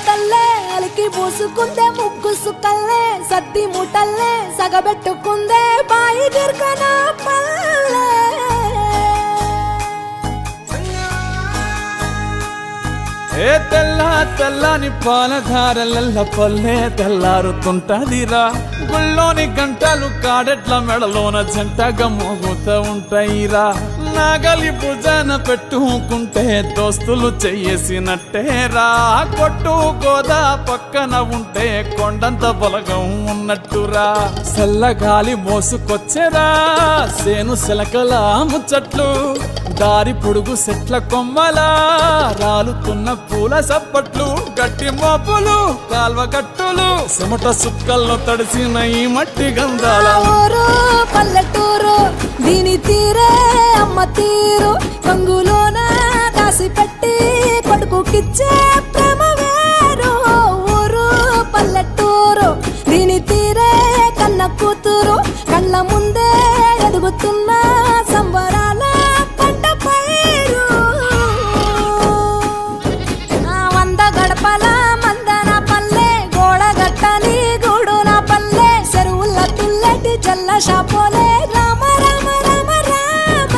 తల్లే అలికి పూసుకుందే ముగ్గు సుక్కల్లే సత్తి ముటల్లే సగబెట్టుకుందే బాయి గిర్కన పల్లె ఏ తెల్లని పాలధారలల్ల పల్లె తెల్లారుతుంటదిరా గుళ్ళోని గంటలు కాడెట్ల మెడలోన జంటగా మోగుతూ ఉంటాయిరా నాగలి భుజాన పెట్టుకుంటే దోస్తులు చెయ్యేసినట్టేరా కొట్టు గోదా పక్కన ఉంటే కొండంత బలగం ఉన్నట్టురా చల్లగాలి మోసుకొచ్చేరా సేను శిలకల ముచ్చట్లు దారి పొడుగు చెట్ల కొమ్మలా రాలుతున్న పూల సప్పట్లు గట్టి మోపులు కాల్వ గట్టులు చెమట సుక్కల్లో తడిసిన ఈ మట్టి గంధాల ఊరు పల్లెటూరు దీని తీరే అమ్మ తీరు కంగులోన దాసి పెట్టి కొడుకుకిచ్చే ప్రేమ వేరు ఊరు పల్లెటూరు దీని తీరే కన్న కూతురు కళ్ళ ముందే ఎదుగుతున్న సంబరాల పంట పైరు వంద గడపల మందన పల్లె గోడ గట్టని గూడు నా పల్లె చెరువుల తుల్లటి జల్ల షాపోలే రామ రామ రామ రామ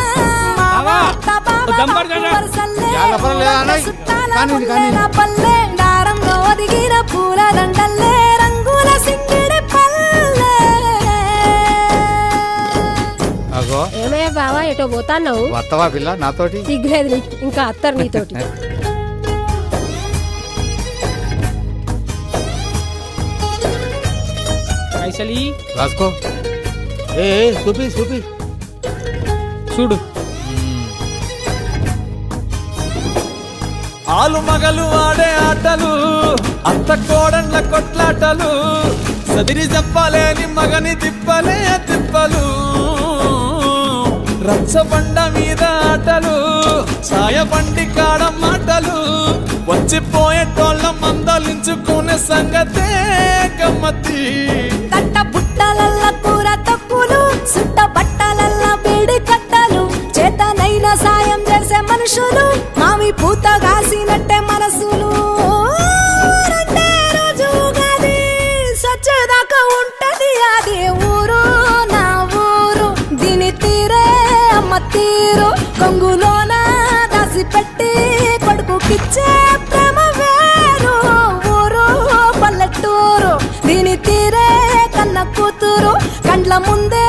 పల్లె దారంలో ఒదిగిన పూల దండల్లే రంగుల సింగిడి పల్లె ఏమయ్యా బావా ఎటో పోతాన్నావు వత్తవా పిల్ల నాతోటి సిగ్గులేదు ఇంకా అత్తరు నీతోటి పైసలి రాసుకో ఏ చూపి చూపి చూడు ఆలు మగలు ఆడే ఆటలు అత్త కోడళ్ళ కొట్లాటలు సదిరి చెప్పలేని మగని తిప్పలే తిప్పలు రచ్చబండ మీద ఆటలు ఛాయ బండి కాడ మాటలు వచ్చిపోయేటోళ్ళ మందలించుకునే సంగతే గమ్మతి కట్ట బుట్టలల్ల కూర తక్కులు సుట్ట బట్టలల్ల బీడి కట్టలు చేతనైన సాయం చేసే మనుషులు మావి పూత కాసినట్టే మనసులు రెండే రోజు ఉగాది సచ్చేదాకా ఉంటది అది ఊరు నా ఊరు దీని తీరే అమ్మ తీరు కొంగులోన దాసి పెట్టి కొడుకుకిచ్చే ప్రేమ వేరు ఊరు పల్లెటూరు దీని తీరే కన్న కూతురు కండ్ల ముందే